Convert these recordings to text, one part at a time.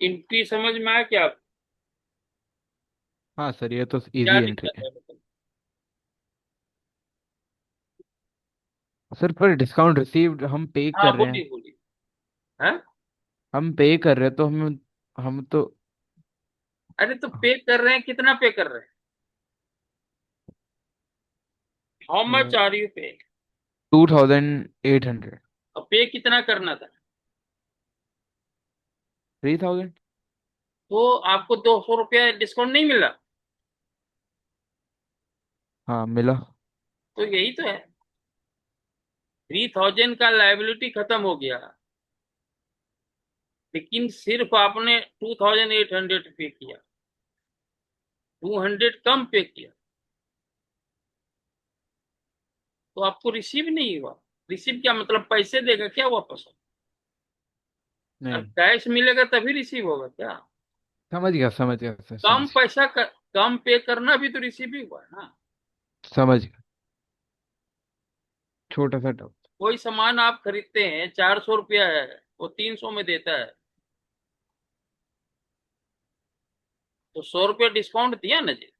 Entry समझ में आया क्या? हाँ सर, ये तो क्या इजी एंट्री दिक्कत है। है मतलब? सर पर डिस्काउंट रिसीव्ड हम पे हाँ कर रहे हैं। बोलिए बोलिए। हाँ। हम पे कर रहे हैं तो हम तो अरे तो पे कर रहे हैं, कितना पे कर रहे हैं? हाउ मच आर यू पे? 2800। और पे कितना करना था? 3000। तो आपको 200 रुपया डिस्काउंट नहीं मिला? हाँ मिला। तो यही तो है। 3000 का लाइबिलिटी खत्म हो गया, लेकिन सिर्फ आपने 2800 पे किया, 200 कम पे किया, तो आपको रिसीव नहीं हुआ। रिसीव क्या मतलब, पैसे देगा क्या वापस? और नहीं, कैश मिलेगा तभी रिसीव होगा क्या? समझ गया सर, कम समझ गया। पैसा कम पे करना भी तो रिसीव ही हुआ है ना। समझ गया। छोटा सा डाउट। कोई सामान आप खरीदते हैं, 400 रुपया है, वो 300 में देता है, तो 100 रुपया डिस्काउंट दिया ना जी।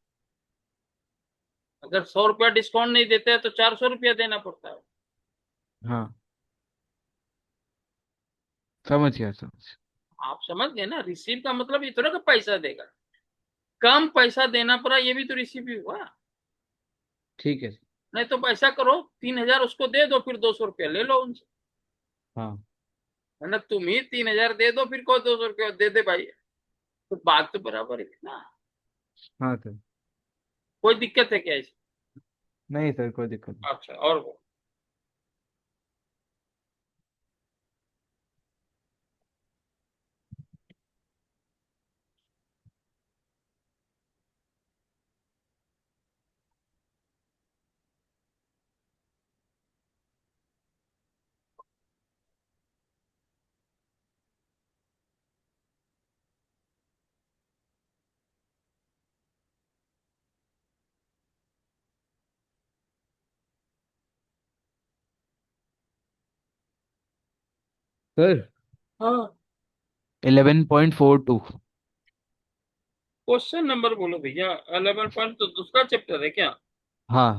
अगर 100 रुपया डिस्काउंट नहीं देते हैं तो 400 रुपया देना पड़ता है। हाँ समझ गया, समझ। आप समझ गए ना, रिसीव का मतलब ये थोड़ा का पैसा देगा। कम पैसा देना पड़ा, ये भी तो रिसीव ही हुआ। ठीक है। नहीं तो पैसा करो, 3,000 उसको दे दो, फिर 200 रुपया ले लो उनसे। हाँ। है ना, तुम ही 3,000 दे दो, फिर को 200 रुपया दे दे भाई। तो बात तो बराबर है ना। हाँ सर। कोई दिक्कत है क्या इसमें? नहीं सर, कोई दिक्कत नहीं। अच्छा, और वो। सर हाँ। 11.42। क्वेश्चन नंबर बोलो भैया। 11 पॉइंट तो दूसरा चैप्टर है क्या? हाँ।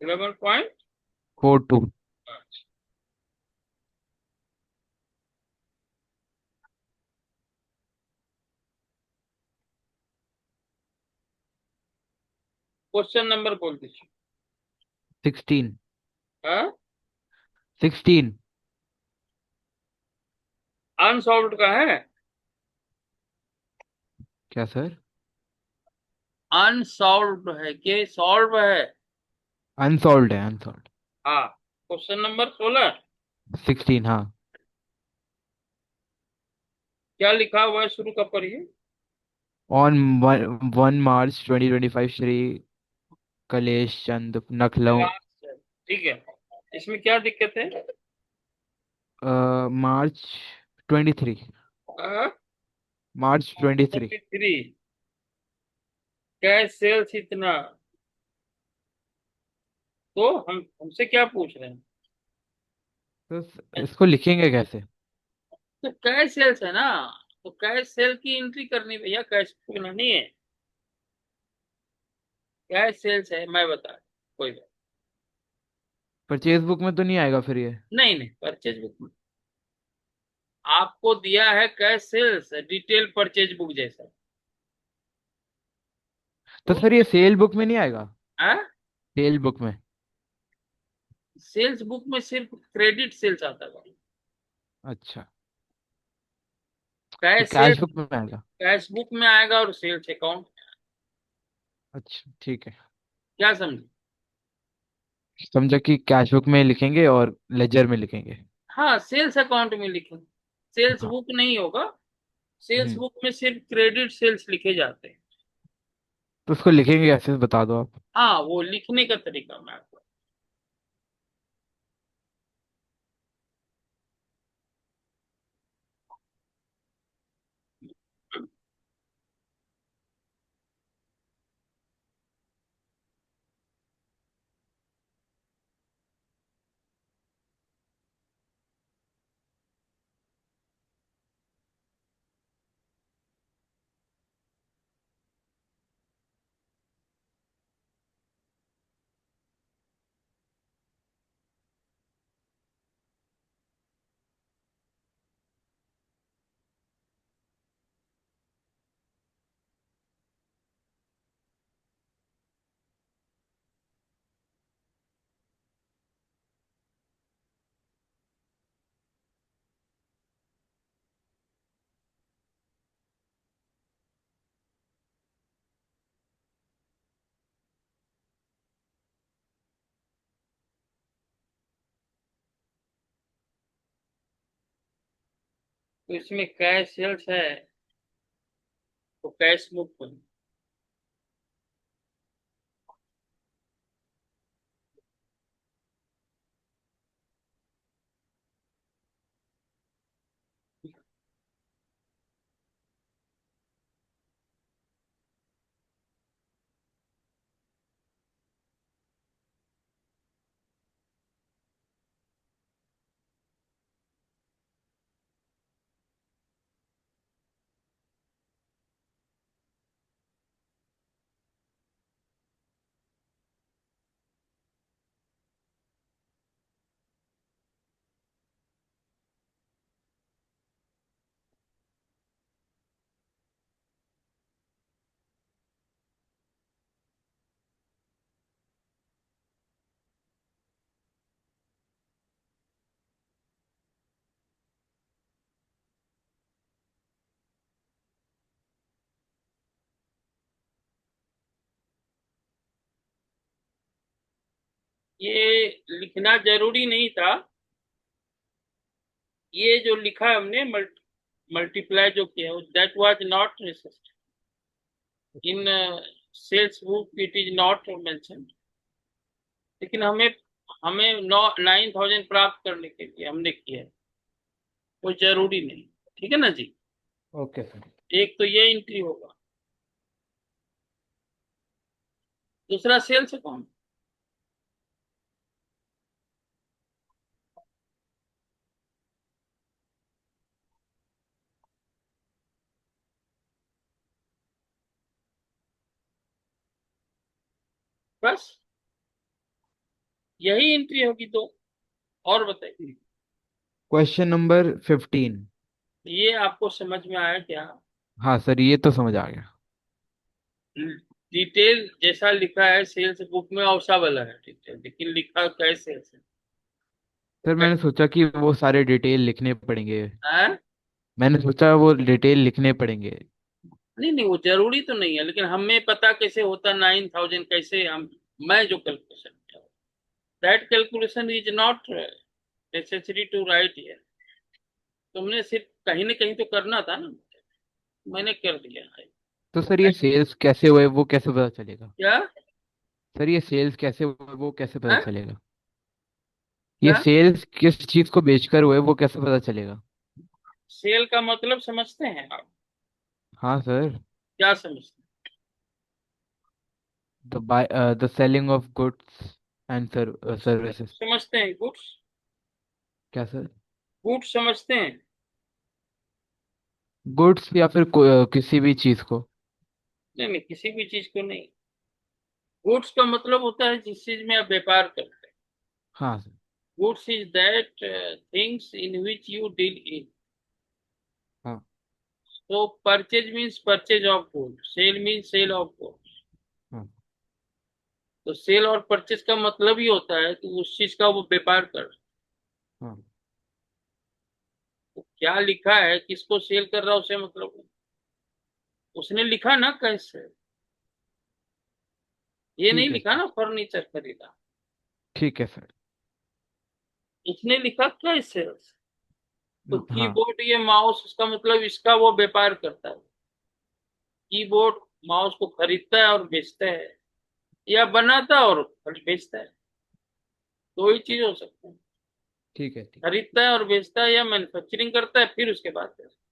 11 पॉइंट। 42। क्वेश्चन नंबर बोल दीजिए। 16। हाँ। 16। अनसॉल्व का है? क्या सर? अनसॉल्व है कि सॉल्व है? अनसॉल्व है, अनसॉल्व। हाँ। Question number 16। 16, हाँ। क्या लिखा हुआ है, शुरू का पढ़िए। ऑन 1 मार्च 2025, श्री कलेश चंद नखलऊ। ठीक है। इसमें क्या दिक्कत है? मार्च 23। मार्च 23। 23। कैश सेल्स इतना। तो हम हमसे क्या पूछ रहे हैं? तो इसको लिखेंगे कैसे? तो कैश सेल्स है ना, तो कैश सेल की एंट्री करनी भैया, कैश नहीं है। कैश सेल्स है, मैं बता रहा हूं, कोई बात। परचेज बुक में तो नहीं आएगा फिर ये? नहीं नहीं, परचेज बुक में आपको दिया है cash sales detail purchase book जैसा। तो तो सर ये सेल बुक में नहीं आएगा? हाँ, सेल बुक में? सेल्स बुक में सिर्फ क्रेडिट सेल्स आता है। अच्छा। तो कैश कैश सेल्स बुक में आएगा? कैश बुक में आएगा और सेल्स अकाउंट। अच्छा ठीक है। क्या समझे? समझा कि कैश बुक में लिखेंगे और लेजर में लिखेंगे। हाँ, सेल्स अकाउंट में लिखें। सेल्स हाँ। बुक नहीं होगा। सेल्स हम्म। बुक में सिर्फ क्रेडिट सेल्स लिखे जाते हैं। तो उसको लिखेंगे कैसे, बता दो आप। हाँ, वो लिखने का तरीका मैं आपको। तो इसमें कैश सेल्स है, तो कैश बुक बनी। ये लिखना जरूरी नहीं था। ये जो लिखा हमने मल्टीप्लाई जो किया, that was not necessary in sales book, it is not mention. लेकिन हमें हमें 9,000 प्राप्त करने के लिए हमने किया है, वो जरूरी नहीं। ठीक है ना जी। Okay sir. एक तो ये एंट्री होगा। दूसरा सेल्स अकाउंट। बस यही एंट्री होगी दो। और बताइए, क्वेश्चन नंबर 15। ये आपको समझ में आया क्या? हाँ सर, ये तो समझ आ गया। डिटेल जैसा लिखा है सेल्स बुक में वैसा वाला है डिटेल, लेकिन लिखा कैसे है? सर मैंने सोचा कि वो सारे डिटेल लिखने पड़ेंगे। हाँ? मैंने सोचा वो डिटेल लिखने पड़ेंगे। नहीं नहीं, वो जरूरी तो नहीं है, लेकिन हमें पता कैसे होता 9,000 कैसे हम। मैं जो कैलकुलेशन किया, that calculation is not necessary to write here. तुमने सिर्फ कहीं ना कहीं तो करना था ना, मैंने कर दिया है। तो सर ये सेल्स कैसे हुए वो कैसे पता चलेगा? क्या? सर ये सेल्स कैसे हुए वो कैसे पता हाँ? चलेगा? ये क्या? सेल्स किस चीज को बेचकर हुए वो कैसे पता चलेगा? सेल का मतलब समझते हैं आप? हाँ सर। क्या समझते the selling of goods and हैं? सर्विसेज। समझते हैं गुड्स। क्या सर? गुड्स समझते हैं? गुड्स या फिर किसी भी चीज को। नहीं नहीं, किसी भी चीज को नहीं। गुड्स का मतलब होता है जिस चीज में आप व्यापार करते हैं। हाँ sir. Goods is that things in which you deal in. हाँ। तो purchase means purchase of good, sale means sale of good. हाँ। तो सेल और परचेज का मतलब ही होता है कि उस चीज का वो व्यापार कर। हाँ। तो क्या लिखा है, किसको सेल कर रहा है उसे मतलब नहीं। उसने लिखा ना कैसे, ये नहीं ठीक है लिखा सर। ना फर्नीचर खरीदा। ठीक है सर। इसने लिखा कैसे। तो हाँ। कीबोर्ड ये माउस, इसका मतलब इसका वो व्यापार करता है। कीबोर्ड माउस को खरीदता है और बेचता है, या बनाता है और बेचता है। दो ही चीज हो सकता है। ठीक है। ठीक। खरीदता है और बेचता है, या मैन्युफैक्चरिंग करता है फिर उसके बाद बेचता है।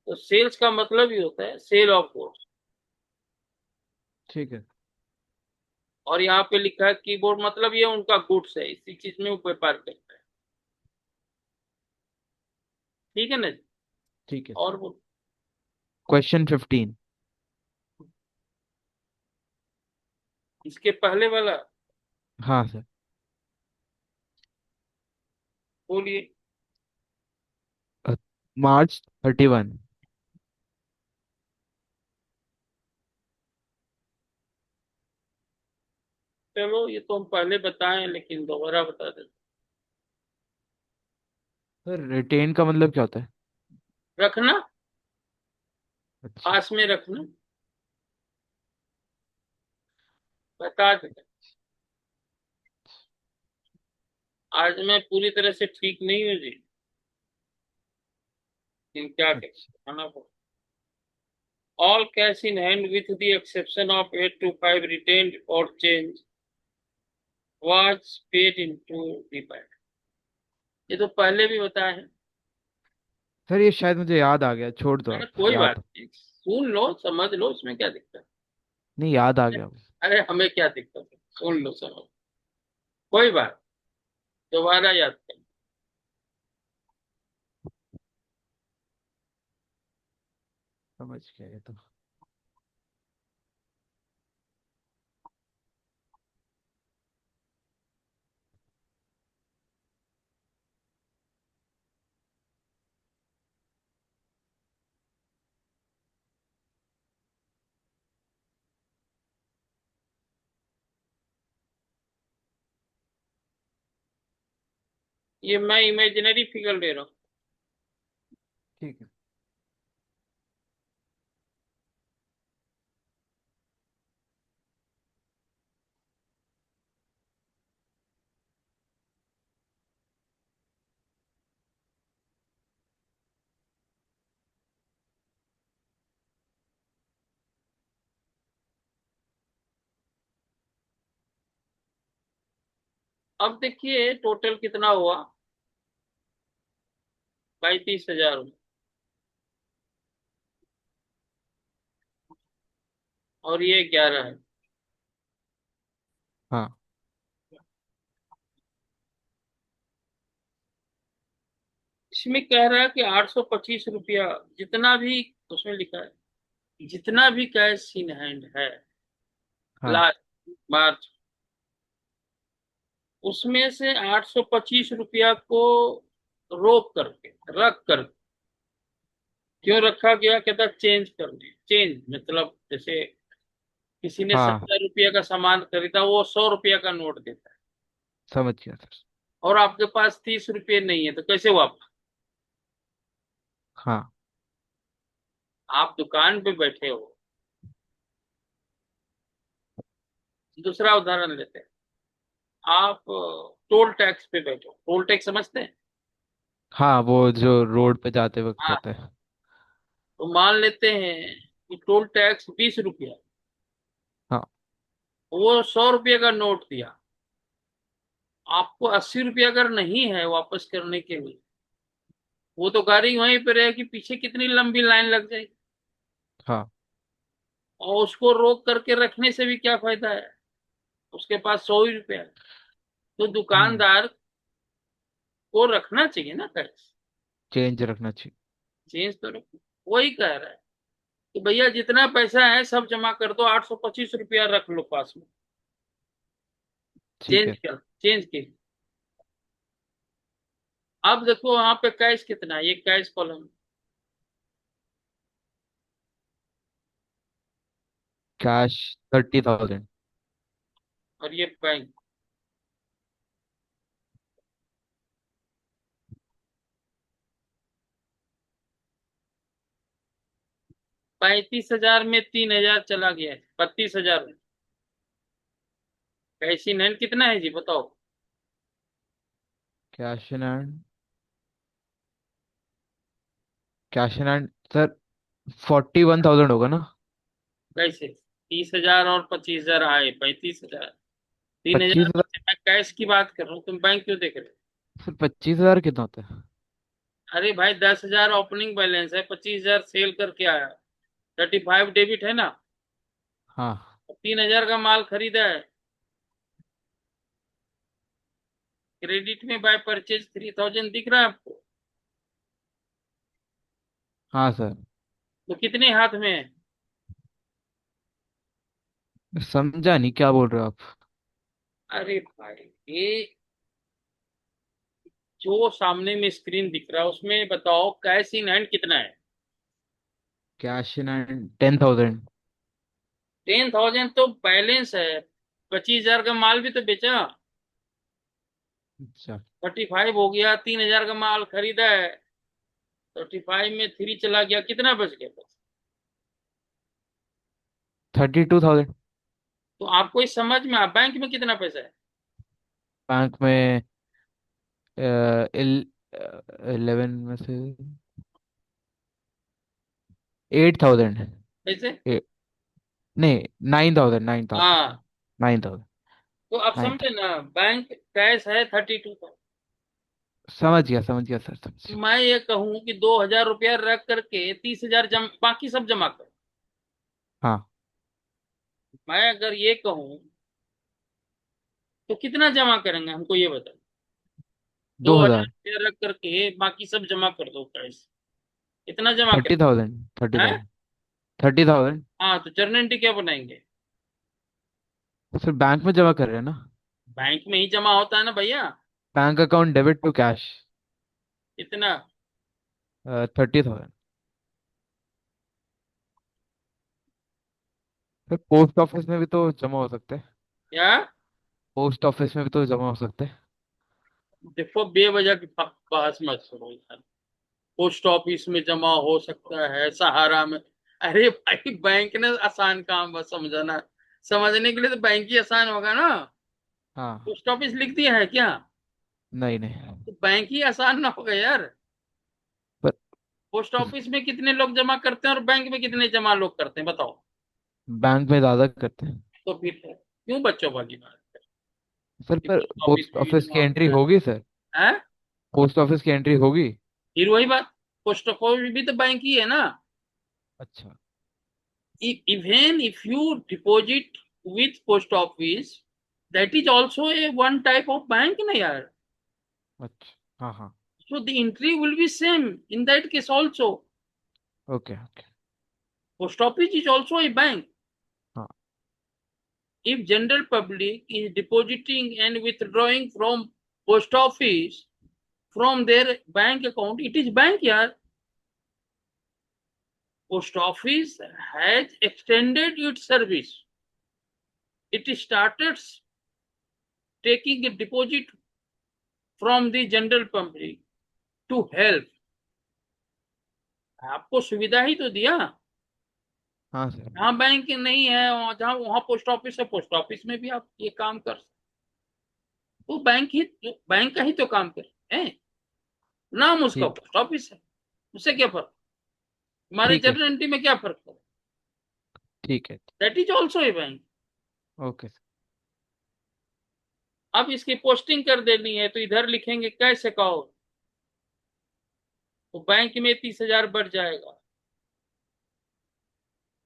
तो सेल्स का मतलब ही होता है सेल ऑफ गुड्स। ठीक है। और यहाँ पे लिखा है कीबोर्ड, मतलब ये उनका गुड्स है, इसी चीज में वो व्यापार करता है। ठीक है ना जी? ठीक है और सर। वो क्वेश्चन 15। इसके पहले वाला हाँ सर। बोलिए। मार्च 31। चलो ये तो हम पहले बताएं, लेकिन दोबारा बता देते। सर रिटेन का मतलब क्या होता है? रखना, अच्छा। पास में रखना, बता देते। आज मैं पूरी तरह से ठीक नहीं हूँ जी। क्या अच्छा। कहना पड़ा? All cash in hand with the exception of 825 retained or change was paid into the bank. ये तो पहले भी बताया है। सर ये शायद मुझे याद आ गया, छोड़ दो अरे आप, कोई बात याद। नहीं, सुन लो समझ लो, इसमें क्या दिक्कत नहीं, याद आ है? गया। अरे हमें क्या दिक्कत है, सुन लो समझ, कोई बात, दोबारा याद कर। समझ गया ये तो। ये मैं इमेजिनरी फिगर ले रहा हूँ। ठीक है। अब देखिए टोटल कितना हुआ, 32,000 हुआ। और ये 11 है। हाँ। इसमें कह रहा है कि 825 रुपया, जितना भी उसमें लिखा है, जितना भी कैश इन हैंड है हाँ। लास्ट मार्च, उसमें से 825 रुपया को रोक करके रख कर, क्यों रखा गया, कहता चेंज करने, चेंज मतलब जैसे किसी ने हाँ, 70 रुपया का सामान खरीदा, वो 100 रुपया का नोट देता है, समझ गया सर। और आपके पास 30 रुपये नहीं है, तो कैसे वापस? हाँ। आप दुकान पे बैठे हो। दूसरा उदाहरण लेते हैं, आप टोल टैक्स पे बैठे हो, टोल टैक्स समझते हैं? हाँ, वो जो रोड पे जाते वक्त हाँ, होता है। तो मान लेते हैं कि टोल टैक्स 20 रुपया, हाँ। वो 100 रुपये का नोट दिया, आपको 80 रुपया अगर नहीं है वापस करने के लिए, वो तो गाड़ी वहीं पे रहेगी, पीछे कितनी लंबी लाइन लग जाएगी। हाँ। और उसको रोक करके रखने से भी क्या फायदा है, उसके पास 100 ही रुपया है। तो हम्म। दुकानदार को रखना चाहिए ना कैश, चेंज रखना चाहिए। चेंज तो रखो। वही कह रहा है कि भैया जितना पैसा है सब जमा कर दो, 825 रुपया रख लो पास में, ठीक चेंज है। कर, चेंज के। अब देखो वहां पे कैश कितना है, ये कैश कॉलम, कैश 30,000। और ये बैंक। 35,000 में 3,000 चला गया है, 32,000 में कैश इन हैंड कितना है जी बताओ? Cash in hand, cash in hand sir 41,000 होगा ना। कैसे? 30,000 और 25,000 आए, 35,000, 3,000 25,000। बचे। मैं कैश की बात कर रहा हूँ, तुम बैंक क्यों देख रहे हो? सर 25,000 कितना होता है? अरे भाई 10,000 ओपनिंग बैलेंस है, 25,000 सेल करके आया, 35 डेबिट है ना, हाँ। 3,000 का माल खरीदा है, क्रेडिट में बाय परचेज 3,000 दिख रहा है आपको? हाँ सर। तो कितने हाथ में है? समझा नहीं, क्या बोल रहे हो आप? अरे भाई ये जो सामने में स्क्रीन दिख रहा है उसमें बताओ कैश इन हैंड कितना है? Cash in hand 10,000। 10,000 तो बैलेंस है, 25,000 का माल भी तो बेचा, अच्छा। 35 हो गया, 3,000 का माल खरीदा है, 35 में 3 चला गया, कितना बच गया बस? 32,000। तो आपको इस समझ में आ, बैंक में कितना पैसा है? बैंक में 11 में से 8,000। कैसे? नहीं, 9,000, 9,000। हाँ, 9,000। तो आप नाइन समझे ना, बैंक कैश है 32,000। समझ गया सर, समझ गया। मैं ये कहूं कि 2,000 रुपया रख करके 30,000 बाकी सब जमा करो। हाँ। मैं अगर ये कहूं तो कितना जमा करेंगे, हमको ये बताओ। दो 2,000 हजार रुपया रख करके बाकी सब जमा कर दो कैश, कितना जमा कर? 30,000, थर्टी है? थाउजेंड 30,000। हाँ, तो जर्नल क्या बनाएंगे? सर बैंक में जमा कर रहे हैं ना। बैंक में ही जमा होता है ना भैया। Bank account debit to cash. कितना? 30,000। सर पोस्ट ऑफिस में भी तो जमा हो सकते हैं। क्या? पोस्ट ऑफिस में भी तो जमा हो सकते हैं। देखो, बेवजह की बहस मत करो यार। पोस्ट ऑफिस में जमा हो सकता है, सहारा में। अरे भाई, बैंक ने आसान काम बस समझाना, समझने के लिए तो बैंक ही आसान होगा ना। हाँ। पोस्ट ऑफिस लिख दिया है क्या? नहीं नहीं। तो बैंक ही आसान ना होगा यार। पर पोस्ट ऑफिस में कितने लोग जमा करते हैं और बैंक में कितने जमा लोग करते हैं, बताओ। बैंक में ज़्यादा करते हैं। तो फिर क्यों बच्चों वाली बात है सर कि पर पोस्ट ऑफिस पोस्ट में भी ऑफिस की जमा एंट्री होता होगी सर। है? हैं? पोस्ट ऑफिस की एंट्री होगी। फिर वही बात, पोस्ट ऑफिस भी तो बैंक ही है ना। अच्छा। Even if you deposit with post office, that is also a one type of bank na yaar. अच्छा। हाँ हाँ। So the entry will be same in that case also. Okay okay. Post office is also a bank. हाँ। If general public is depositing and withdrawing from post office from their bank account, it is bank yaar. Post office has extended its service. It started taking a deposit from the general public to help। आपको सुविधा ही तो दिया। हाँ sir. जहाँ bank नहीं है, वहाँ जहाँ वहाँ पोस्ट ऑफिस है, पोस्ट ऑफिस में भी आप ये काम कर सकते। तो बैंक का ही तो काम कर है। नाम उसका ठीक। पोस्ट ऑफिस है, उससे क्या फर्क? हमारे ठीक है सर। जनरल एंट्री में क्या फर्क है? ठीक है। That is also a bank. Okay sir. अब इसकी पोस्टिंग कर देनी है तो इधर लिखेंगे कैश अकाउंट, तो बैंक में 30,000 बढ़ जाएगा।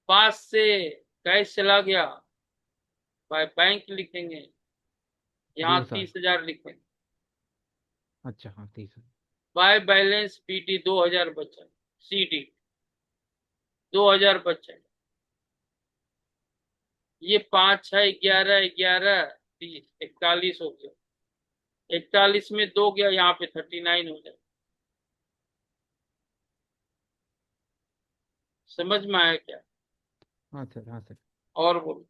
पास से कैश चला गया, बाय बैंक लिखेंगे, यहाँ जी सर। 30,000 लिखेंगे। अच्छा हाँ, 30 है। बाय बैलेंस पीटी 2,000 बचा, सीडी 2,000 बचा। ये 5 6 11 11 30 41 हो गया। 41 में 2 गया, यहाँ पे 39 हो जाए। समझ में आया क्या? हाँ सर, हाँ सर। और बोलो।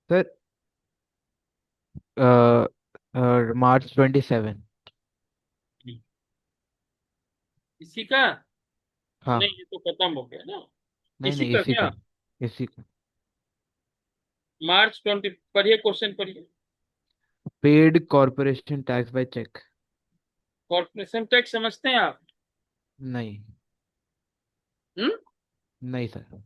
Sir March 27। इसी का? हाँ। नहीं, ये तो खत्म हो गया ना। नहीं इसी नहीं, का इसी क्या? का। इसी का। March 20 पढ़िए, क्वेश्चन पढ़िए। Paid corporation tax by cheque. Corporation tax समझते हैं आप? नहीं। हम्म। नहीं सर।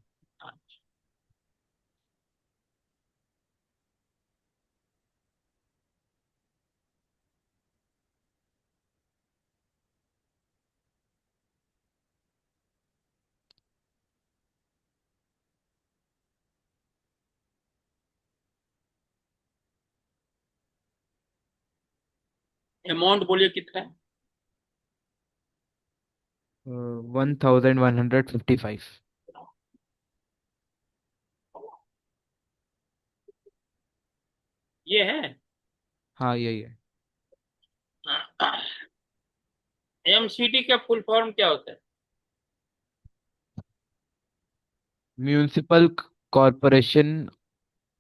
अमाउंट बोलिए कितना है? 1,155। ये है। हाँ यही है। एमसीडी का फुल फॉर्म क्या होता है? Municipal corporation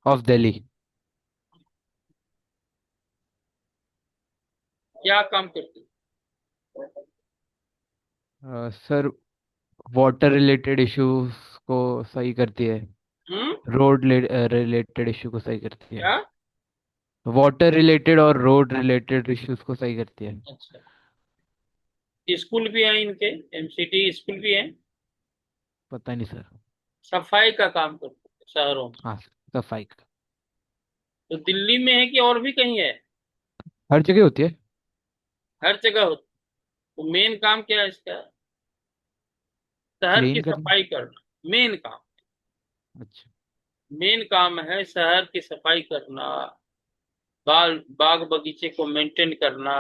of Delhi. क्या काम करती है? सर वाटर रिलेटेड इश्यूज को सही करती है। हम्म। रोड रिलेटेड इशू को सही करती है। क्या? वाटर रिलेटेड और रोड रिलेटेड इश्यूज को सही करती है। अच्छा, स्कूल भी है इनके, एमसीडी स्कूल भी है। पता नहीं सर। सफाई का काम करते हैं शहरों में। हाँ सर, सफाई का। तो दिल्ली में है कि और भी कहीं है? हर जगह होती है। हर जगह होती। तो मेन काम क्या है इसका? शहर की क्लीन करना। सफाई करना मेन काम। अच्छा। मेन काम है शहर की सफाई करना, बाग बगीचे को मेंटेन करना।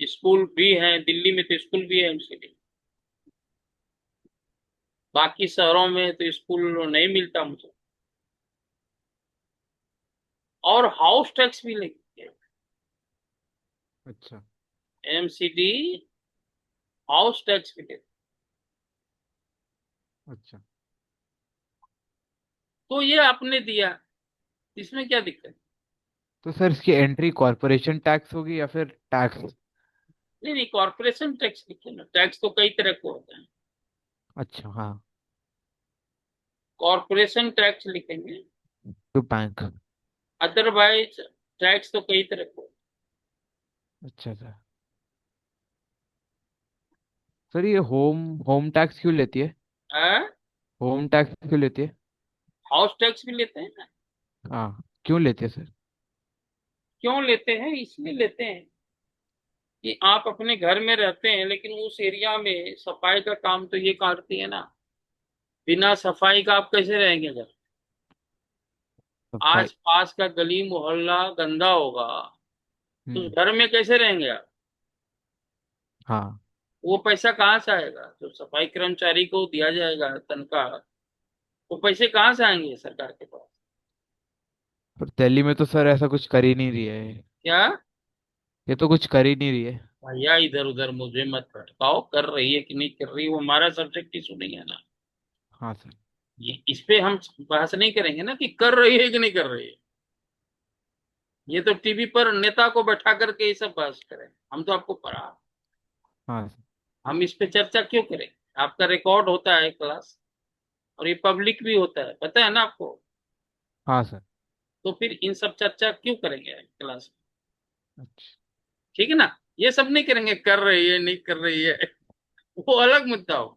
स्कूल भी है दिल्ली में, तो स्कूल भी है एमसीडी। बाकी शहरों में तो स्कूल नहीं मिलता मुझे। और हाउस टैक्स भी लेते हैं अच्छा। एमसीडी। हाउस टैक्स भी लेते हैं। अच्छा। तो ये आपने दिया, इसमें क्या दिक्कत? तो सर इसकी एंट्री कॉरपोरेशन टैक्स होगी या फिर टैक्स? नहीं नहीं, कॉर्पोरेशन टैक्स लिखे ना। टैक्स तो कई तरह के होते हैं। अच्छा हाँ। कॉर्पोरेशन टैक्स लिखेंगे। तो बैंक। अदरवाइज टैक्स तो कई तरह के होते अच्छा सर। सर ये होम होम टैक्स क्यों लेती है? हैं। होम टैक्स क्यों लेती है? हाउस टैक्स भी लेते हैं ना। हाँ, क्यों लेती है सर? क्यों लेते हैं? इसलिए लेते हैं कि आप अपने घर में रहते हैं, लेकिन उस एरिया में सफाई का काम तो ये करती है ना। बिना सफाई का आप कैसे रहेंगे घर? सफाई। आस पास का गली मोहल्ला गंदा होगा, तो हम्म। घर में कैसे रहेंगे आप? हाँ। वो पैसा कहाँ से आएगा जो सफाई कर्मचारी को दिया जाएगा तनख्वाह? वो पैसे कहाँ से आएंगे सरकार के पास? पर दिल्ली में तो सर ऐसा कुछ कर ही नहीं रही है। क्या? ये तो कुछ कर ही नहीं रही है। भैया इधर उधर मुझे मत भटकाओ, कर रही है कि नहीं कर रही, वो हमारा सब्जेक्ट इशू नहीं है ना। हाँ सर। ये इस पे हम बहस नहीं करेंगे ना कि कर रही है कि नहीं कर रही है। ये तो टीवी पर नेता को बैठा करके ये सब बहस करें। हम तो आपको पढ़ा, हाँ सर। हम इस पे चर्चा क्यों करें? आपका रिकॉर्ड होता है क्लास, और ये पब्लिक भी होता है, पता है ना आपको। हाँ सर। तो फिर इन सब चर्चा क्यों करेंगे क्लास में? अच्छा। ठीक है ना। ये सब नहीं करेंगे, कर रही है नहीं कर रही है, वो अलग मुद्दा हो।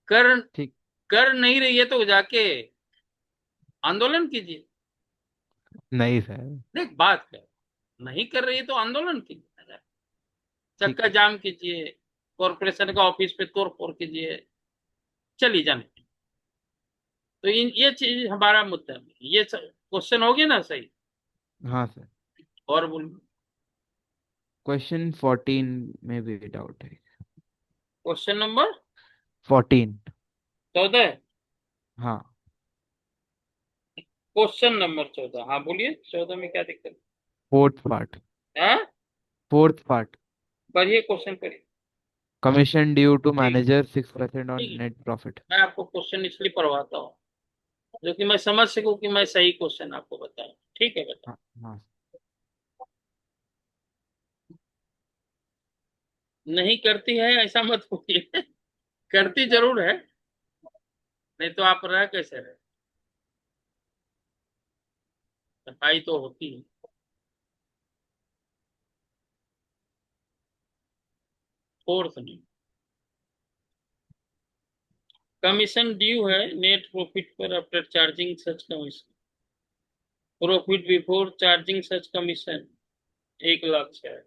कर ठीक। कर नहीं रही है तो जाके आंदोलन कीजिए। नहीं सर। देख बात है, नहीं कर रही है तो आंदोलन कीजिए, ठीक चक्का है। जाम कीजिए, कॉरपोरेशन का ऑफिस पे तोड़ फोड़ कीजिए, चली जाने। तो ये चीज हमारा मुद्दा है। ये क्वेश्चन हो गया ना सही? हाँ सर। और बोलिए। क्वेश्चन 14 में भी डाउट है। Question number 14। 14। हाँ। क्वेश्चन नंबर 14, हाँ बोलिए, 14 में क्या दिक्कत फोर्थ पार्ट। है? हाँ, फोर्थ पार्ट। पढ़िए क्वेश्चन पढ़िए। कमीशन ड्यू टू ठीक मैनेजर 6% ऑन ठीक है, नेट प्रॉफिट। मैं आपको क्वेश्चन इसलिए पढ़वाता हूँ जो कि मैं समझ सकूं कि मैं सही क्वेश्चन आपको बताऊं। ठीक है, बता। हाँ हाँ। नहीं करती है ऐसा मत बोलिए, करती जरूर है, नहीं तो आप रह कैसे रहे? सफाई तो होती है। फोर्थ में कमीशन ड्यू है नेट प्रॉफिट पर आफ्टर चार्जिंग सच कमीशन। प्रॉफिट बिफोर चार्जिंग सच कमीशन 1 लाख से है।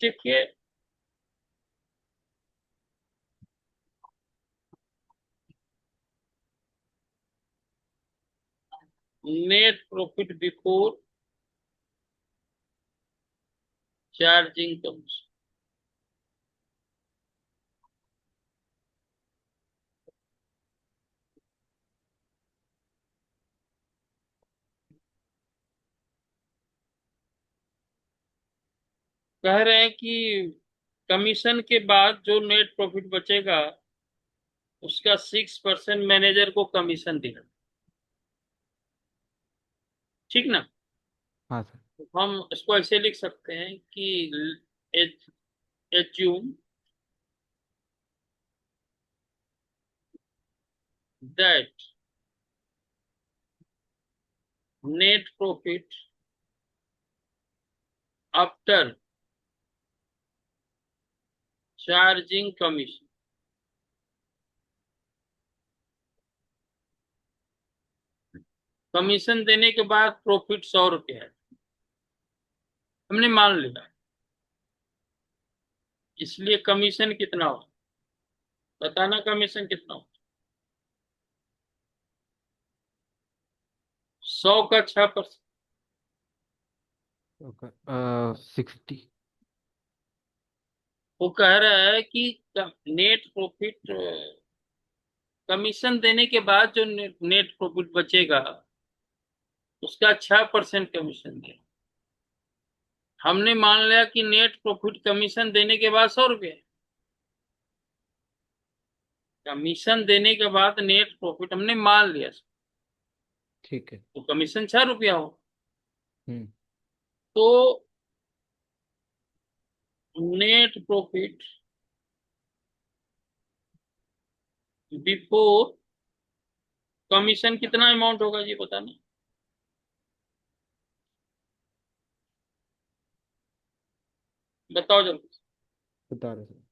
ठीक है। Net profit before charging commission. कह रहे हैं कि कमीशन के बाद जो नेट प्रॉफिट बचेगा उसका 6% मैनेजर को कमीशन देना। ठीक ना। हाँ सर। तो हम इसको ऐसे लिख सकते हैं कि H assume that net profit after charging commission, commission देने के बाद प्रॉफिट 100 रुपया है, हमने मान लिया, इसलिए कमीशन कितना हो, बताना कमीशन कितना हो। 100 का 6%, 60। वो कह रहा है कि नेट प्रॉफिट, कमीशन देने के बाद जो नेट प्रॉफिट बचेगा उसका 6% कमीशन दे। हमने मान लिया कि नेट प्रॉफिट कमीशन देने के बाद 100 रुपये, कमीशन देने के बाद नेट प्रॉफिट हमने मान लिया, ठीक है। तो कमीशन 6 रुपया हो। हम्म। तो नेट प्रॉफिट बिफोर कमीशन कितना अमाउंट होगा जी, बताना। बताओ जल्दी। बता रहे सर।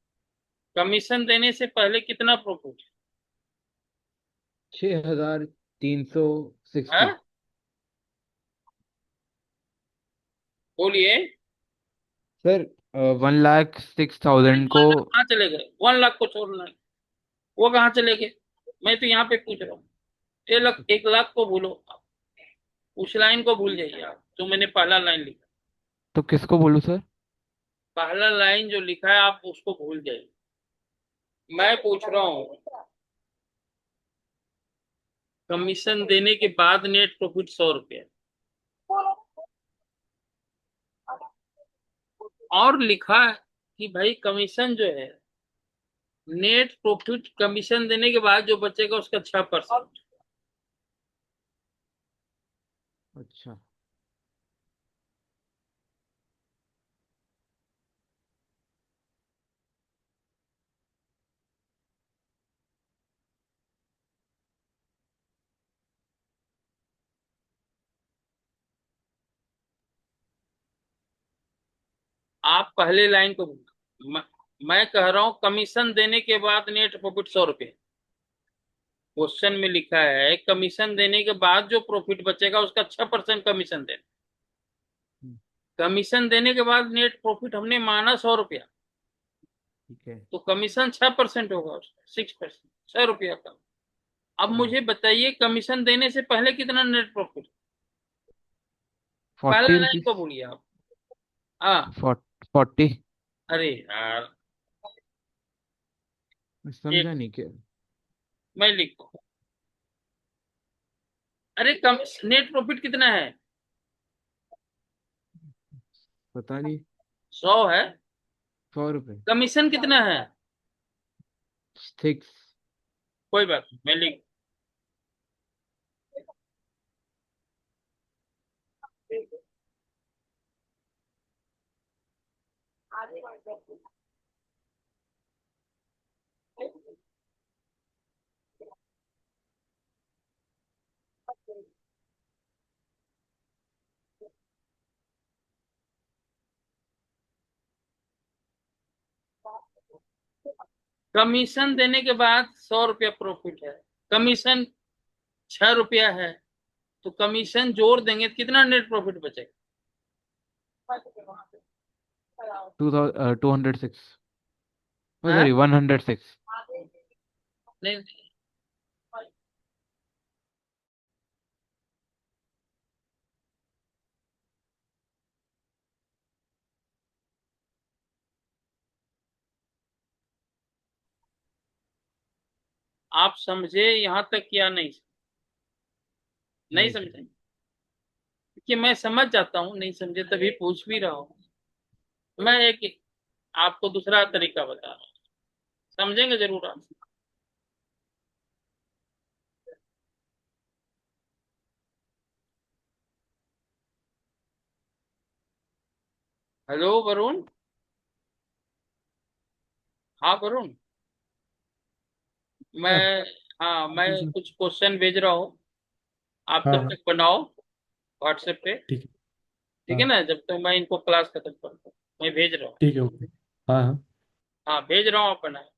कमीशन देने से पहले कितना प्रॉफिट 6360। है, बोलिए। सर 1,06,000 वन को। लाख कहाँ चले गए, 1 लाख को छोड़ना है, वो कहाँ चले गए, मैं तो यहाँ पे पूछ रहा हूँ। 1 लाख, 1 लाख को भूलो आप, उस लाइन को भूल जाइए आप, जो मैंने पहला लाइन लिखा, तो किसको बोलूं सर? पहला लाइन जो लिखा है आप उसको भूल जाइए। मैं पूछ रहा हूँ कमीशन देने के बाद नेट प्रॉफिट 100 रुपये, और लिखा है कि भाई कमीशन जो है, नेट प्रॉफिट कमीशन देने के बाद जो बचेगा उसका 6%। अच्छा। आप पहले लाइन को भूल, मैं कह रहा हूं कमीशन देने के बाद नेट प्रॉफिट 100 रुपये, क्वेश्चन में लिखा है कमीशन देने के बाद जो प्रॉफिट बचेगा उसका 6% कमीशन देना। हम्म, कमीशन देने के बाद नेट प्रॉफिट हमने माना 100 रुपया, ठीक है। तो कमीशन 6% होगा उसका, 6%, 6 रुपया का। अब हाँ। मुझे बताइए कमीशन देने से पहले कितना नेट प्रॉफिट, पहला फोर्टी लाइन रुपीज को भूलिए आप। हाँ, 40। अरे यार, एक समझा नहीं क्या? मैं लिखू, अरे कम, नेट प्रॉफिट कितना है, पता नहीं। 100 है, 100 रुपये। कमीशन कितना है, 6। कोई बात नहीं, मैं लिख, कमीशन देने के बाद 100 रुपया प्रॉफिट है, कमीशन 6 रुपया है, तो कमीशन जोड़ देंगे तो कितना नेट प्रॉफिट बचेगा। 206। हाँ, सॉरी 106। नहीं, आप समझे यहाँ तक या नहीं, नहीं नहीं सर। समझे, कि मैं समझ जाता हूँ, नहीं समझे तभी पूछ भी रहा हूँ। मैं एक आपको दूसरा तरीका बता रहा हूँ, समझेंगे जरूर आप। हेलो वरुण, हाँ वरुण, हाँ। मैं हाँ, मैं ठीक है। कुछ क्वेश्चन भेज रहा हूँ, आप हाँ तब हाँ। तक बनाओ व्हाट्सएप पे। ठीक है। ठीक है हाँ ना, जब तक मैं इनको क्लास खत्म करता हूँ, मैं भेज रहा हूँ। ठीक है, ओके। हाँ हाँ। हाँ, भेज रहा हूँ, आप बनाए।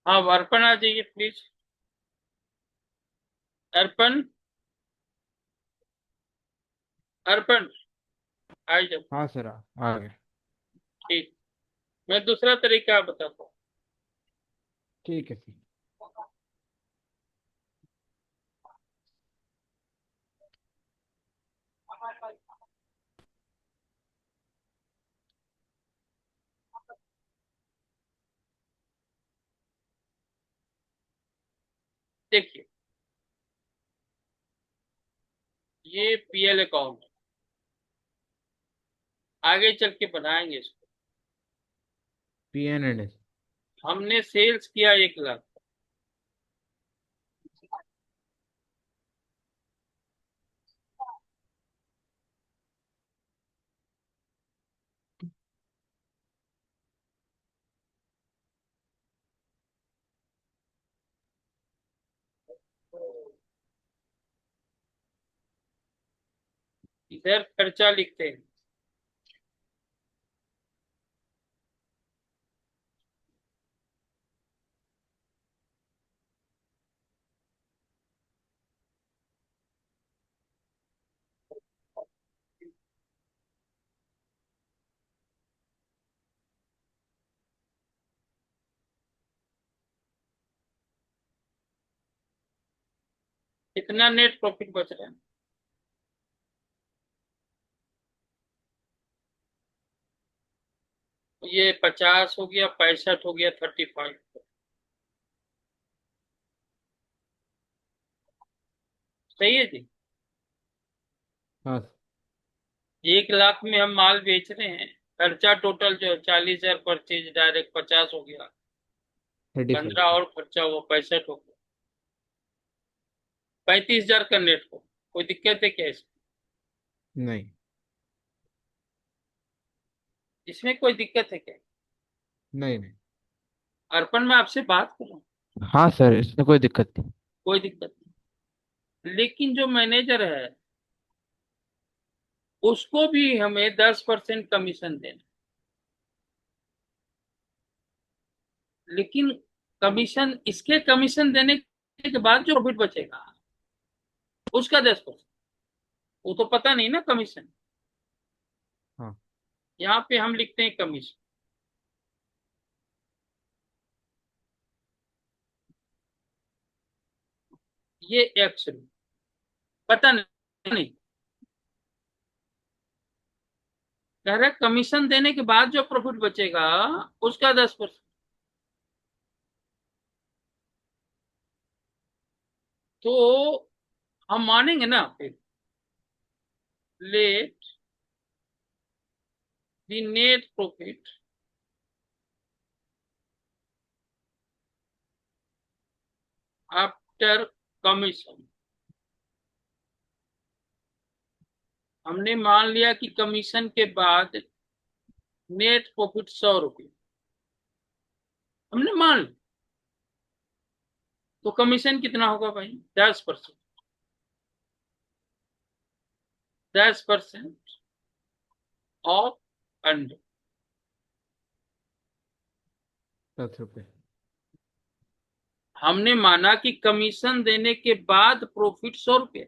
हाँ, अर्पण आ जाइए प्लीज। अर्पण, अर्पण आ जाओ। हाँ सर, आ गए। ठीक। मैं दूसरा तरीका बताता हूँ। ठीक है सर। देखिए, ये पीएल अकाउंट, आगे चल के बनाएंगे इसको। PNNS। हमने सेल्स किया 1 लाख। इधर खर्चा लिखते हैं। कितना नेट प्रॉफिट बच रहा है? ये 50 हो गया, 65 हो गया, 35। सही है जी। हाँ सर। 1 लाख में हम माल बेच रहे हैं। खर्चा टोटल जो 40,000 परचेज डायरेक्ट, 50 हो गया। 35। 15 और खर्चा हुआ, 65 हो गया। 35,000 का नेट हो। कोई दिक्कत है क्या इसमें? नहीं। इसमें कोई दिक्कत है क्या? नहीं नहीं। अर्पण, मैं आपसे बात कर रहा हूँ। हाँ सर, इसमें कोई दिक्कत नहीं। कोई दिक्कत नहीं, लेकिन जो मैनेजर है उसको भी हमें 10% कमीशन देना। लेकिन कमीशन, इसके कमीशन देने के बाद जो प्रॉफिट बचेगा उसका 10%। वो तो पता नहीं ना कमीशन। हाँ। यहाँ पे हम लिखते हैं कमीशन। ये एक्स पता नहीं, कह रहे कमीशन देने के बाद जो प्रॉफिट बचेगा उसका 10%। तो हम मानेंगे ना फिर। Let the net profit after commission, हमने मान लिया कि कमीशन के बाद नेट प्रॉफिट 100 रुपये, हमने मान लिया। तो कमीशन कितना होगा भाई? 10%। 10% ऑफ 100। 10 रुपए। हमने माना कि कमीशन देने के बाद प्रॉफिट 100 रुपये,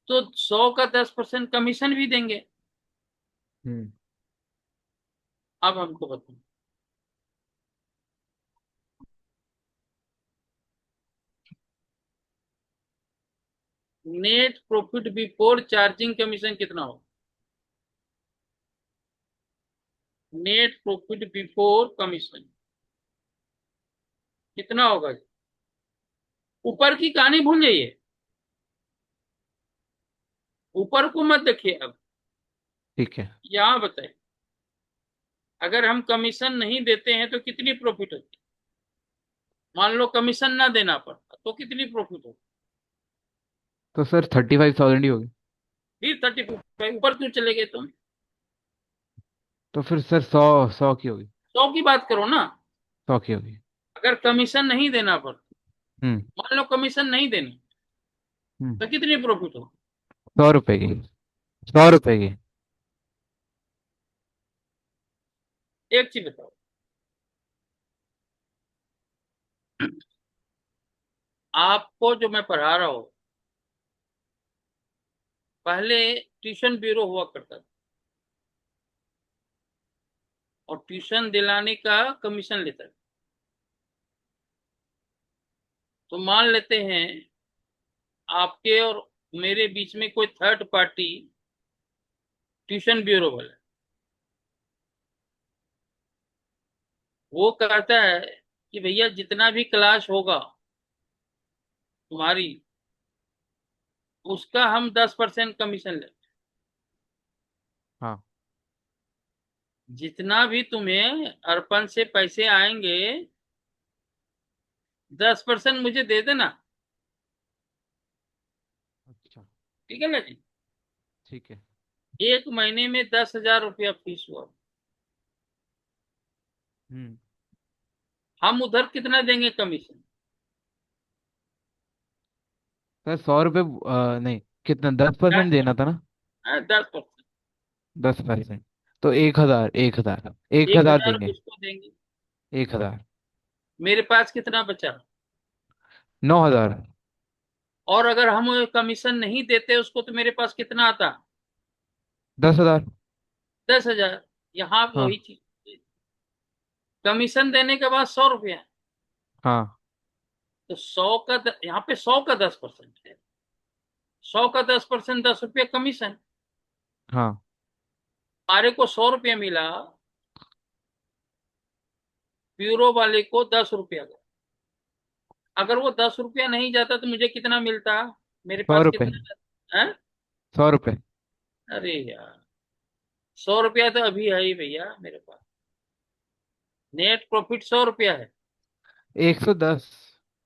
तो 100 का 10% कमीशन भी देंगे। हम्म। अब हमको बताओ, net profit before charging commission कितना होगा? नेट प्रॉफिट बिफोर कमीशन कितना होगा? ऊपर की कहानी भूल जाइए, ऊपर को मत देखिए। अब ठीक है। यहां बताइए, अगर हम कमीशन नहीं देते हैं तो कितनी प्रॉफिट होती? मान लो कमीशन ना देना पड़ता तो कितनी प्रॉफिट होती? तो सर 35,000 ही होगी। फिर 35। ऊपर क्यों चले गए तुम? तो फिर सर 100, 100 की होगी। 100 की बात करो ना। 100 की होगी। अगर कमीशन नहीं देना पड़ता, हम्म। मान लो कमीशन नहीं देना, हम्म। तो कितनी प्रॉफिट हो? 100 रुपए की। 100 रुपए की। एक चीज बताओ, आपको जो मैं पढ़ा रहा हूं, पहले ट्यूशन ब्यूरो हुआ करता था, और ट्यूशन दिलाने का कमीशन लेता था। तो मान लेते हैं आपके और मेरे बीच में कोई थर्ड पार्टी ट्यूशन ब्यूरो वाला है। वो कहता है कि भैया जितना भी क्लास होगा तुम्हारी, उसका हम 10% कमीशन लेते हैं। हाँ। जितना भी तुम्हें अर्पण से पैसे आएंगे, 10% मुझे दे देना। अच्छा। ठीक है ना जी? ठीक है। एक महीने में 10,000 रुपया फीस हुआ। हम्म। हम उधर कितना देंगे कमीशन? सर 100 रुपये, नहीं, कितना, 10% दस देना था ना? 10%। 10%। तो 1,000, 1,000, एक एक हजार हजार देंगे। उसको देंगे। 1,000। मेरे पास कितना बचा? 9,000। और अगर हम कमीशन नहीं देते उसको, तो मेरे पास कितना आता? 10,000। 10,000। यहाँ हाँ। वही चीज, कमीशन देने के बाद 100 रुपया। हाँ। तो 100 का यहाँ पे 100 का 10% है। 100 का 10%, 10 रुपया कमीशन। हाँ। हमारे को 100 रुपया मिला, ब्यूरो वाले को 10 रुपया का। अगर वो 10 रुपया नहीं जाता तो मुझे कितना मिलता? मेरे सौ पास रुपये कितना है? 100 रुपये। अरे यार, 100 रुपया तो अभी है ही भैया मेरे पास। नेट प्रॉफिट 100 रुपया है। 110।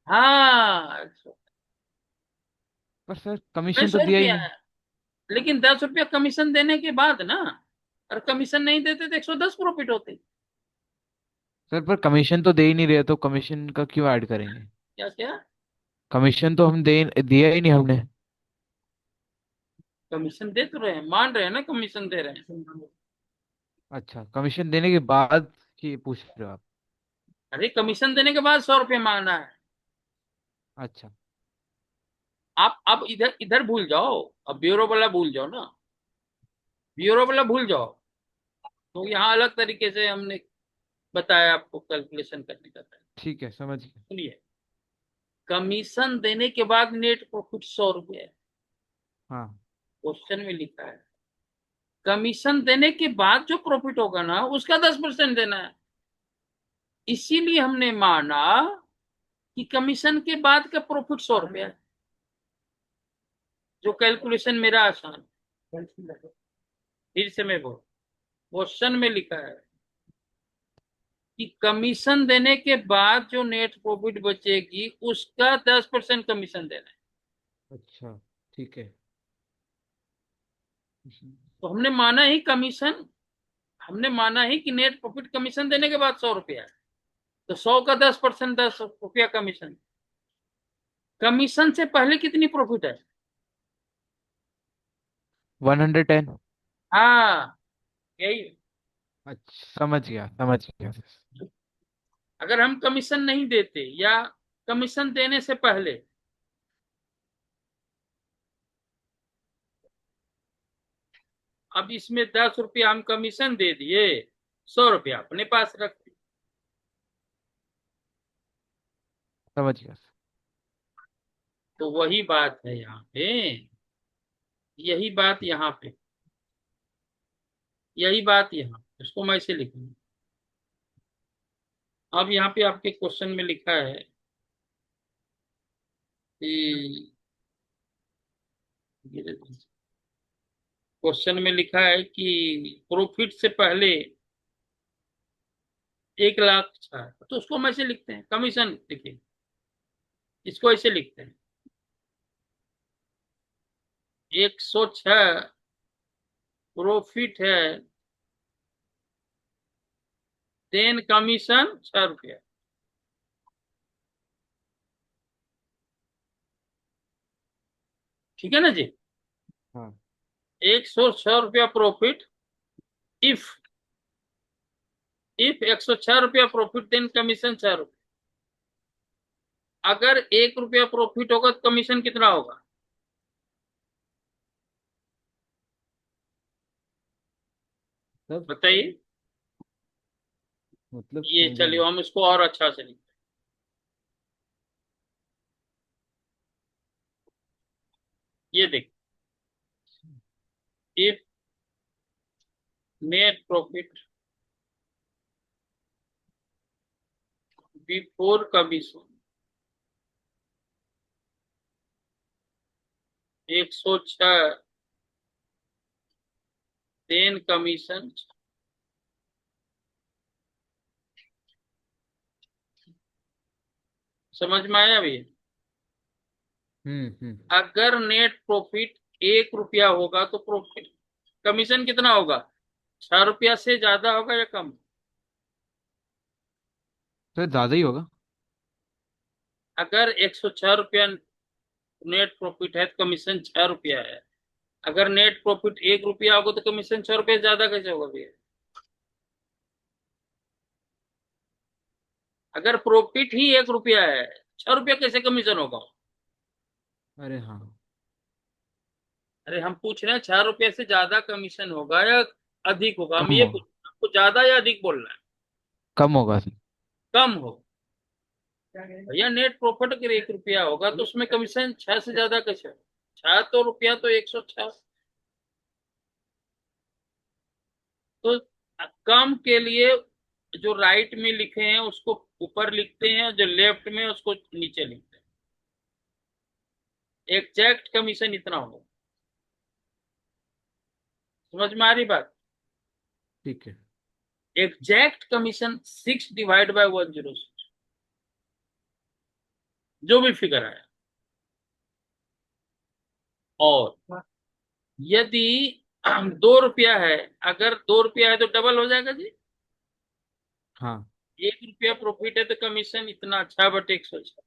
हाँ, पर सर मैं कमीशन तो सौ दिया ही रुपया नहीं। है, लेकिन 10 रुपया कमीशन देने के बाद ना, और कमीशन नहीं देते तो 110 प्रॉफिट होते। सर पर कमीशन तो दे ही नहीं रहे, तो कमीशन का क्यों ऐड करेंगे? क्या क्या? कमीशन तो हम दे दिया ही नहीं हमने। कमीशन दे तो रहे हैं, मान रहे हैं ना कमीशन दे रहे हैं। अच्छा, कमीशन देने के बाद की पूछ रहे हो आप? अरे कमीशन देने के बाद 100 रुपया मांगना है। अच्छा। आप इधर इधर भूल जाओ, अब ब्यूरो वाला भूल जाओ ना, ब्यूरो वाला भूल जाओ। तो यहाँ अलग तरीके से हमने बताया आपको कैलकुलेशन करने का तरीका। ठीक है, समझ गया। सुनिए, कमीशन देने के बाद नेट प्रॉफिट 100 रुपया है। हाँ। क्वेश्चन में लिखा है कमीशन देने के बाद जो प्रॉफिट होगा ना, उसका 10% देना है। इसीलिए हमने माना कि कमीशन के बाद का प्रॉफिट 100 रुपया है। जो कैलकुलेशन मेरा आसान है। फिर से मैं बोल, क्वेश्चन में लिखा है कि कमीशन देने के बाद जो नेट प्रॉफिट बचेगी, उसका 10% कमीशन देना है। अच्छा। ठीक है। तो हमने माना ही कि नेट प्रॉफिट कमीशन देने के बाद 100 रुपया है, तो 100 का 10%, 10 रुपया कमीशन। कमीशन से पहले कितनी प्रॉफिट है? 110। हाँ, यही। अच्छा, समझ गया समझ गया। अगर हम कमीशन नहीं देते या कमीशन देने से पहले, अब इसमें 10 रुपया हम कमीशन दे दिए, 100 रुपया अपने पास रख दिए। समझ गया। तो वही बात है यहाँ पे, यही बात यहाँ पे, यही बात यहाँ, इसको मैं ऐसे लिखूंगा। अब यहाँ पे आपके क्वेश्चन में लिखा है कि, क्वेश्चन में लिखा है कि प्रॉफिट से पहले 1 लाख था, तो उसको हम ऐसे लिखते हैं, कमीशन देखिए, इसको ऐसे लिखते हैं, 106 प्रॉफिट है, देन कमीशन 6 रुपया। ठीक है ना जी? हाँ। 106 रुपया प्रॉफिट, इफ इफ 106 रुपया प्रॉफिट, देन कमीशन 6 रुपया। अगर 1 रुपया प्रॉफिट होगा तो कमीशन कितना होगा? तब बताइए। मतलब ये समझा नहीं। चलिए हम इसको और अच्छा से लिखते हैं। ये देखिए, if net profit before commission 106, then commission. समझ में आया भैया? हम्म। अगर नेट प्रॉफिट 1 रुपया होगा तो प्रॉफिट कमीशन कितना होगा? 6 रुपया से ज्यादा होगा या कम? तो ज्यादा ही होगा। अगर 106 रुपया नेट प्रॉफिट है तो कमीशन 6 रुपया है। अगर नेट प्रॉफिट 1 रुपया होगा तो कमीशन 6 रुपया ज्यादा कैसे होगा भैया? अगर प्रॉफिट ही 1 रुपया है, 6 रुपया कैसे कमीशन होगा? अरे हाँ। अरे हम पूछ रहे हैं 6 रुपया से ज्यादा कमीशन होगा या अधिक होगा, हम कम ये पूछ होगा। रहे हैं। आपको ज्यादा या अधिक बोलना है? कम होगा सर। कम हो। भैया नेट प्रॉफिट अगर 1 रुपया होगा तो उसमें कमीशन 6 से ज्यादा कैसे हो? 6 तो रुपया तो 106। तो कम के लिए जो राइट में लिखे हैं उसको ऊपर लिखते हैं, जो लेफ्ट में है उसको नीचे लिखते हैं। एग्जैक्ट कमीशन इतना होगा। समझ में आ रही बात? ठीक है। एग्जैक्ट कमीशन 6/106, जो भी फिगर आया। और यदि 2 रुपया है, अगर 2 रुपया है तो डबल हो जाएगा जी। हाँ 1 रुपया प्रॉफिट है तो कमीशन इतना, 6/106।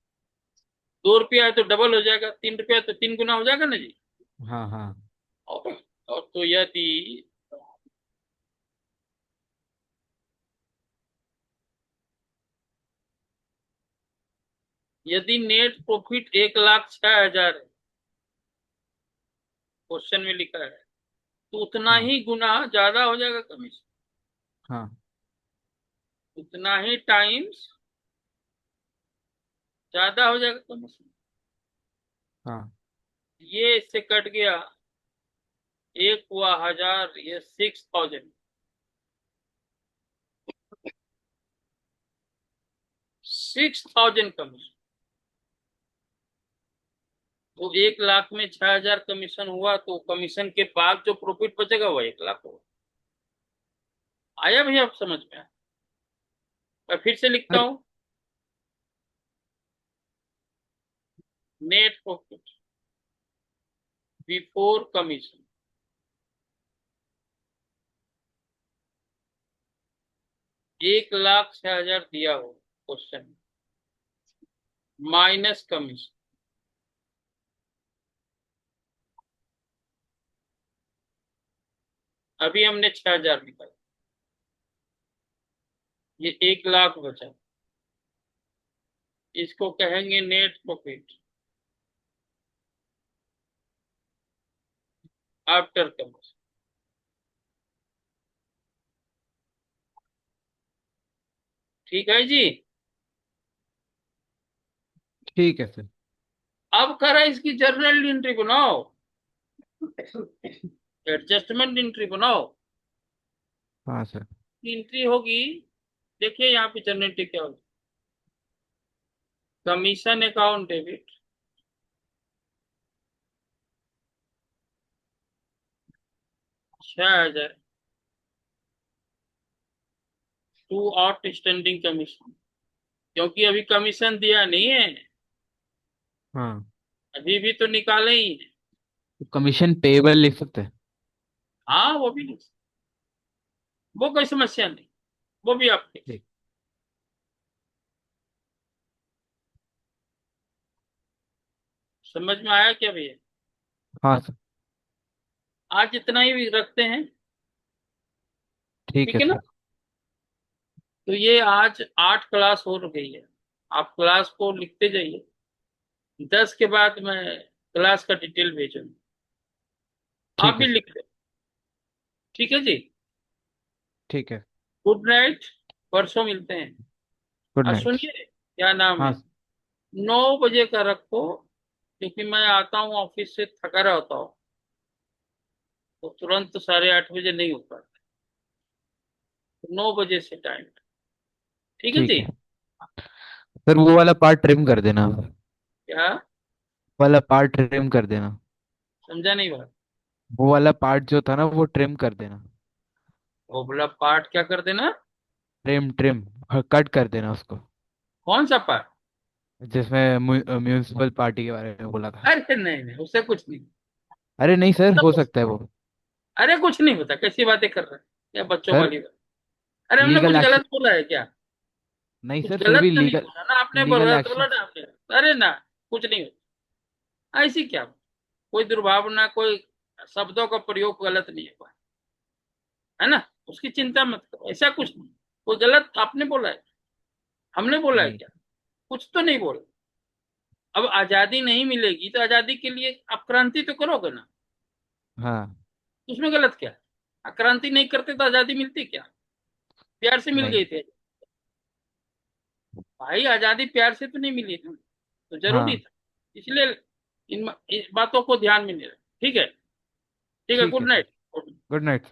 2 रुपया है तो डबल हो जाएगा, 3 रुपया है तो 3 गुना हो जाएगा ना जी। हाँ हाँ। और तो यदि यदि नेट प्रॉफिट 1,06,000 है, क्वेश्चन में लिखा है, तो उतना हाँ ही गुना ज्यादा हो जाएगा कमीशन, हाँ उतना ही टाइम्स ज्यादा हो जाएगा कमीशन। हाँ। ये इससे कट गया, एक हुआ 1,000, ये 6,000, 6,000 कमीशन। तो 1 लाख में 6,000 कमीशन हुआ, तो कमीशन के बाद जो प्रॉफिट बचेगा वो 1 लाख होगा। आया भैया आप समझ में? मैं फिर से लिखता सर हूँ, नेट प्रॉफिट बिफोर कमीशन। 1,06,000 दिया हो क्वेश्चन, माइनस कमीशन। अभी हमने 6,000 निकाला, ये 1,00,000 बचा। इसको कहेंगे नेट प्रॉफिट आफ्टर कमीशन। ठीक है जी। ठीक है सर। अब करा इसकी जर्नल एंट्री बनाओ, एडजस्टमेंट एंट्री बनाओ। हाँ सर। एंट्री होगी, देखिए यहाँ पे जर्नल एंट्री क्या होगी। Commission account debit, 6,000 to outstanding commission, क्योंकि अभी कमीशन दिया नहीं है, हाँ, अभी भी तो निकाले ही है। तो कमीशन पेएबल लिख सकते हैं। हाँ वो भी नहीं, वो कोई समस्या नहीं, वो भी आपके। ठीक। समझ में आया क्या भैया? हाँ सर। आज इतना ही रखते हैं। ठीक ठीक है है ना? सर। तो ये आज 8 क्लास हो गई है, आप क्लास को लिखते जाइए। 10 के बाद मैं क्लास का डिटेल भेजूंगा, आप ठीक भी है लिख सर। लें। ठीक है जी। ठीक है। गुड नाइट, परसों मिलते हैं। गुड और नाइट। सुनिए, क्या नाम हाँ है, 9 बजे का रखो, क्योंकि मैं आता हूँ ऑफिस से थका रहता हूँ, तो तुरंत 8:30 बजे नहीं हो पाता। तो 9 बजे से टाइम, ठीक है ठीक जी। है सर, वो वाला पार्ट ट्रिम कर देना। क्या? वाला पार्ट ट्रिम कर देना। समझा नहीं बात। वो वाला पार्ट जो था ना वो ट्रिम कर देना। वो बोला पार्ट क्या कर देना? ट्रिम ट्रिम कट कर देना उसको। कौन सा पार्ट? जिसमें म्यूनिसिपल पार्टी के बारे में बोला था। अरे नहीं नहीं, उससे कुछ नहीं। अरे नहीं सर, सब हो कुछ, सकता है वो। अरे कुछ नहीं होता, कैसी बातें कर रहे हैं, क्या बच्चों सर वाली बात। अरे हमने कुछ लीगल गलत एक्शन। बोला है क्या? नहीं कुछ सर, फिर गलत भी तो नहीं लीगल। बोला ना आपने, लीगल गलत बोला एक्शन। ना आपने? अरे ना, कुछ नहीं होता ऐसी क्या, कोई दुर्भावना, कोई शब्दों का प्रयोग गलत नहीं है, है ना? उसकी चिंता मत करो, ऐसा कुछ नहीं। कोई गलत आपने बोला है, हमने बोला है नहीं। क्या? कुछ तो नहीं बोला। अब आजादी नहीं मिलेगी तो आजादी के लिए आप क्रांति तो करोगे ना, हाँ। उसमें गलत क्या है? क्रांति नहीं करते तो आजादी मिलती क्या? प्यार से मिल नहीं। गई थी भाई, आजादी प्यार से तो नहीं मिली ना, तो जरूरी हाँ। था, इसलिए इन बातों को ध्यान में नहीं रखा। ठीक है, ठीक है, ठीक गुड है सर। नाइट। Good night.